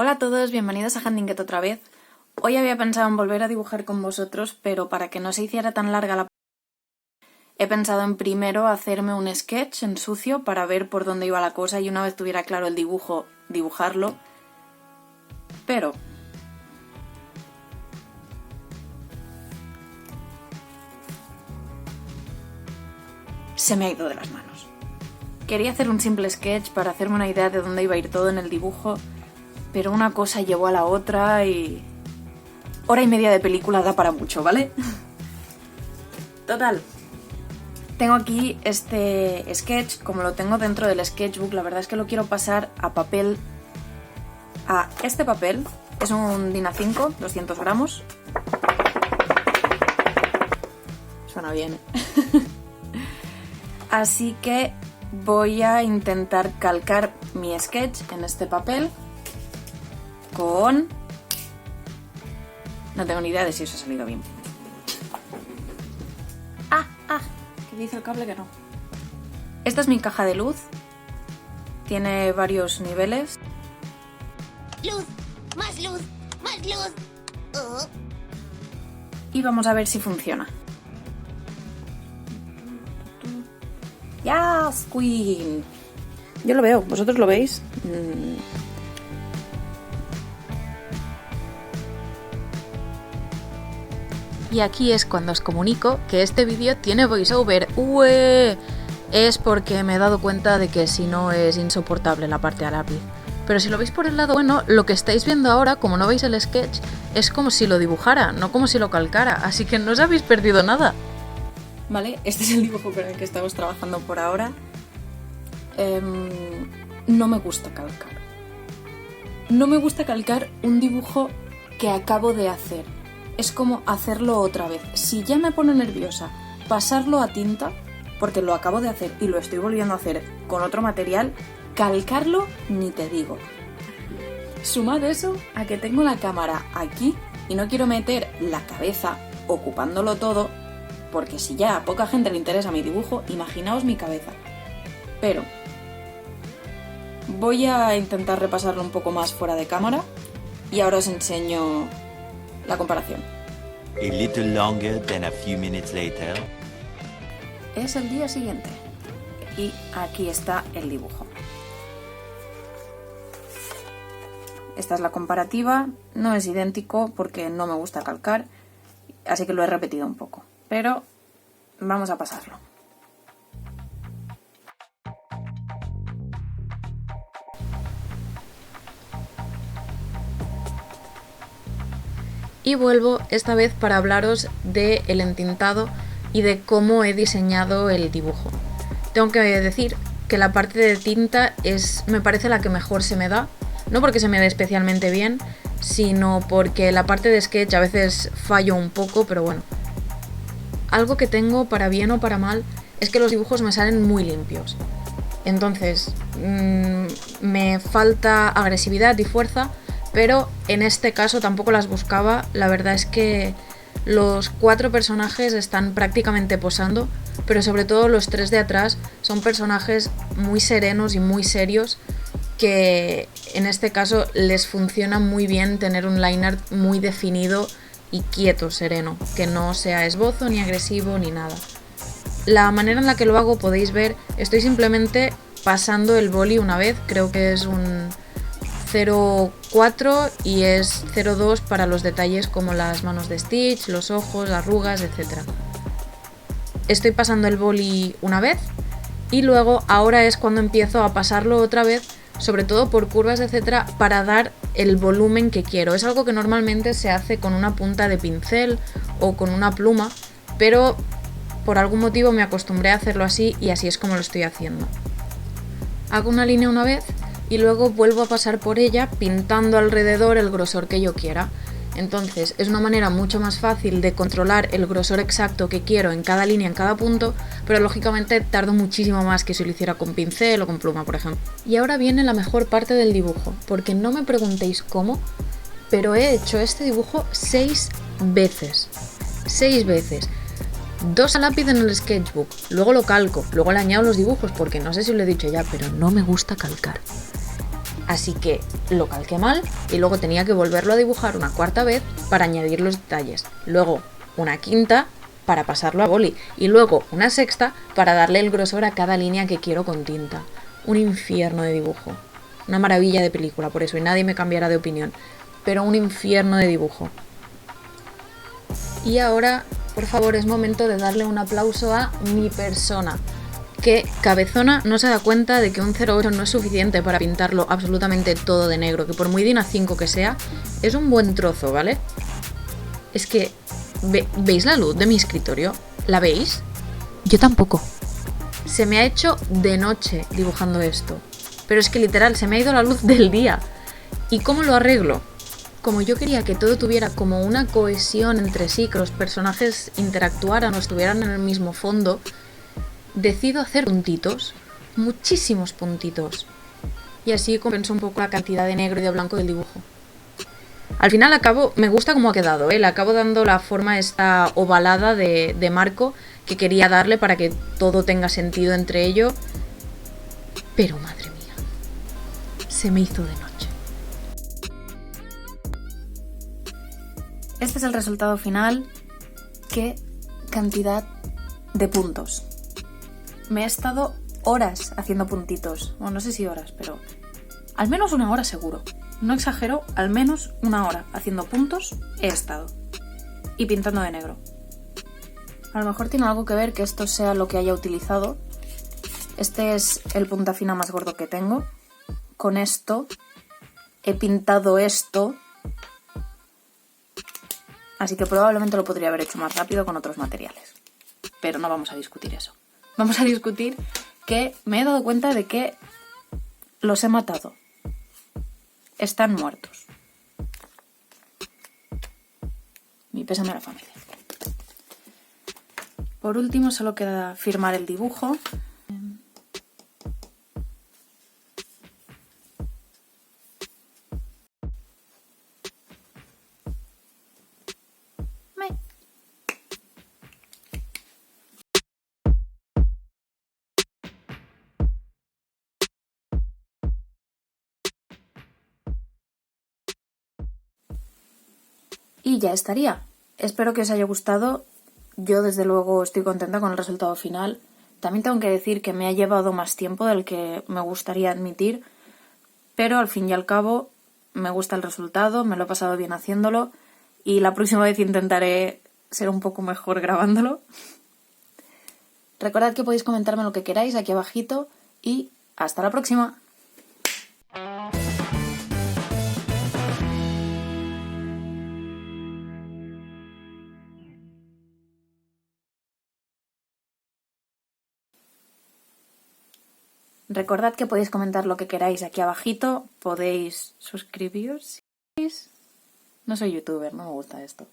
Hola a todos, bienvenidos a Handinget otra vez. Hoy había pensado en volver a dibujar con vosotros, pero para que no se hiciera tan larga la... He pensado en primero hacerme un sketch en sucio para ver por dónde iba la cosa y una vez tuviera claro el dibujo, dibujarlo. Pero... se me ha ido de las manos. Quería hacer un simple sketch para hacerme una idea de dónde iba a ir todo en el dibujo, pero una cosa llevó a la otra y... hora y media de película da para mucho, ¿vale? Total. Tengo aquí este sketch, como lo tengo dentro del sketchbook, la verdad es que lo quiero pasar a papel... a este papel. Es un DIN A5, 200 gramos. Suena bien, ¿eh? Así que voy a intentar calcar mi sketch en este papel con... no tengo ni idea de si eso ha salido bien. ¿Qué dice el cable que no? Esta es mi caja de luz. Tiene varios niveles. Luz, más luz, más luz. Oh. Y vamos a ver si funciona. ¡Yes, Queen! Yo lo veo, ¿vosotros lo veis? Y aquí es cuando os comunico que este vídeo tiene voiceover. ¡Ue! Es porque me he dado cuenta de que si no es insoportable la parte a lápiz. Pero si lo veis por el lado bueno, lo que estáis viendo ahora, como no veis el sketch, es como si lo dibujara, no como si lo calcara. Así que no os habéis perdido nada. Vale, este es el dibujo con el que estamos trabajando por ahora. No me gusta calcar. No me gusta calcar un dibujo que acabo de hacer. Es como hacerlo otra vez. Si ya me pone nerviosa pasarlo a tinta, porque lo acabo de hacer y lo estoy volviendo a hacer con otro material, calcarlo ni te digo. Sumad eso a que tengo la cámara aquí y no quiero meter la cabeza ocupándolo todo, porque si ya a poca gente le interesa mi dibujo, imaginaos mi cabeza. Pero voy a intentar repasarlo un poco más fuera de cámara y ahora os enseño la comparación. A little longer than a few minutes later. Es el día siguiente y aquí está el dibujo. Esta es la comparativa, no es idéntico porque no me gusta calcar, así que lo he repetido un poco, pero vamos a pasarlo. Y vuelvo esta vez para hablaros del entintado y de cómo he diseñado el dibujo. Tengo que decir que la parte de tinta me parece la que mejor se me da, no porque se me dé especialmente bien, sino porque la parte de sketch a veces fallo un poco, pero bueno. Algo que tengo para bien o para mal es que los dibujos me salen muy limpios. Entonces, me falta agresividad y fuerza, pero en este caso tampoco las buscaba. La verdad es que los 4 personajes están prácticamente posando, pero sobre todo los 3 de atrás son personajes muy serenos y muy serios, que en este caso les funciona muy bien tener un line art muy definido y quieto, sereno, que no sea esbozo ni agresivo ni nada. La manera en la que lo hago podéis ver, estoy simplemente pasando el boli una vez, creo que es un 0,4 y es 0,2 para los detalles como las manos de Stitch, los ojos, arrugas, etc. Estoy pasando el boli una vez y luego ahora es cuando empiezo a pasarlo otra vez, sobre todo por curvas, etc., para dar el volumen que quiero. Es algo que normalmente se hace con una punta de pincel o con una pluma, pero por algún motivo me acostumbré a hacerlo así y así es como lo estoy haciendo. Hago una línea una vez y luego vuelvo a pasar por ella pintando alrededor el grosor que yo quiera. Entonces es una manera mucho más fácil de controlar el grosor exacto que quiero en cada línea, en cada punto, pero lógicamente tardo muchísimo más que si lo hiciera con pincel o con pluma, por ejemplo. Y ahora viene la mejor parte del dibujo, porque no me preguntéis cómo, pero he hecho este dibujo 6 veces. 6 veces. 2 a lápiz en el sketchbook, luego lo calco, luego le añado los dibujos, porque no sé si os lo he dicho ya, pero no me gusta calcar. Así que lo calqué mal y luego tenía que volverlo a dibujar una cuarta vez para añadir los detalles. Luego una quinta para pasarlo a boli y luego una sexta para darle el grosor a cada línea que quiero con tinta. Un infierno de dibujo. Una maravilla de película, por eso, y nadie me cambiará de opinión. Pero un infierno de dibujo. Y ahora, por favor, es momento de darle un aplauso a mi persona. Que cabezona no se da cuenta de que un 08 no es suficiente para pintarlo absolutamente todo de negro. Que por muy DIN A5 que sea, es un buen trozo, ¿vale? Es que... ¿Veis la luz de mi escritorio? ¿La veis? Yo tampoco. Se me ha hecho de noche dibujando esto. Pero es que literal, se me ha ido la luz del día. ¿Y cómo lo arreglo? Como yo quería que todo tuviera como una cohesión entre sí, que los personajes interactuaran o estuvieran en el mismo fondo, decido hacer puntitos, muchísimos puntitos. Y así compenso un poco la cantidad de negro y de blanco del dibujo. Al final me gusta cómo ha quedado, le acabo dando la forma esta ovalada de marco que quería darle para que todo tenga sentido entre ello. Pero madre mía, se me hizo de noche. Este es el resultado final. ¡Qué cantidad de puntos! Me he estado horas haciendo puntitos. Bueno, no sé si horas, pero al menos una hora seguro. No exagero, al menos una hora haciendo puntos he estado. Y pintando de negro. A lo mejor tiene algo que ver que esto sea lo que haya utilizado. Este es el punta fina más gordo que tengo. Con esto he pintado esto. Así que probablemente lo podría haber hecho más rápido con otros materiales. Pero no vamos a discutir eso. Vamos a discutir que me he dado cuenta de que los he matado. Están muertos. Mi pésame a la familia. Por último, solo queda firmar el dibujo. Y ya estaría. Espero que os haya gustado. Yo desde luego estoy contenta con el resultado final. También tengo que decir que me ha llevado más tiempo del que me gustaría admitir, pero al fin y al cabo me gusta el resultado, me lo he pasado bien haciéndolo y la próxima vez intentaré ser un poco mejor grabándolo. Recordad que podéis comentarme lo que queráis aquí abajito y hasta la próxima. Recordad que podéis comentar lo que queráis aquí abajito, podéis suscribiros si queréis. No soy youtuber, no me gusta esto.